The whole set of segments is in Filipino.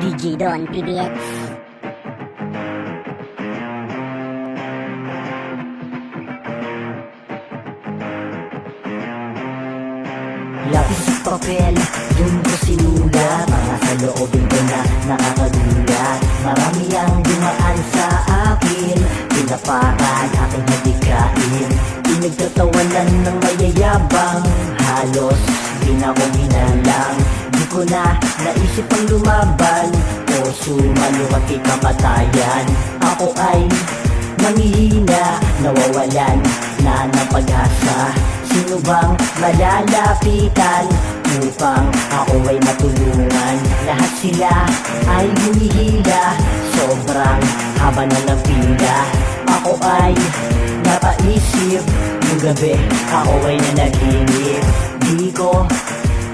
DJ Don PBX. Lapis at papel, dun ko sinulat mga saloobin ko na nakakagulat. Marami ang dumaan sa akin, pinapakan aking hadikain. Pinagtatawanan ng mayayabang, halos di na ko minalang. Di ko na naisip ang lumaban o sumalukat kay kamatayan. Ako ay manghihina, nawawalan na ng pag-asa. Sino bang malalapitan upang ako ay matulungan? Lahat sila ay humihila, sobrang haba na ng pila. Ako ay napaisip, yung gabi ako ay nanaginip. Di ko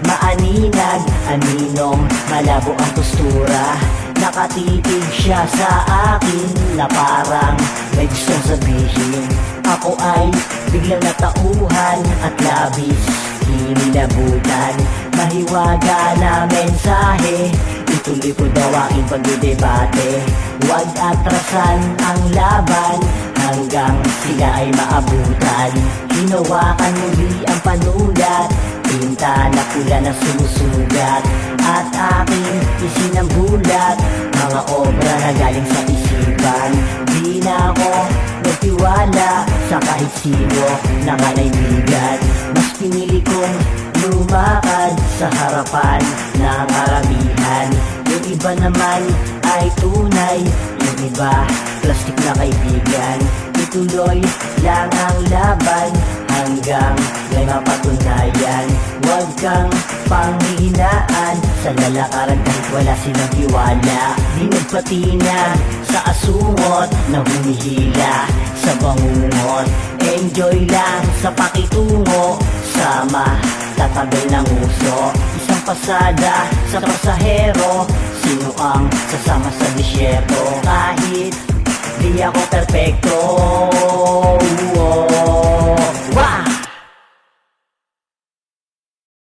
maaninag, aninong malabo ang postura. Nakatitig siya sa akin na parang may gustong sabihin. Ako ay biglang natauhan at labis hinilabutan. Mahiwaga na mensahe, ituloy ko daw aking pagdedebate. Huwag atrasan ang laban hanggang sila ay maabutan. Hinawakan muli ang panulat, tinta na pula na sumusugat, at aking isinambulat mga obra na galing sa isipan. Di na ako nagtiwala sa kahit sino na kaibigan. Mas pinili kong lumakad sa harapan ng karamihan. Yung iba naman ay tunay, yung iba plastic na kaibigan. Ituloy lang ang laban hanggang may mapatunayan. Huwag kang panghihinaan sa lalakaran kahit wala silang tiwala. Di nagpatinag sa asungot na humihila sa bangungot. Enjoy lang sa pakitungo, sama tatagal ng uso. Isang pasada sa pasahero, sino ang sasama sa disyerto? Kahit di ako perpekto,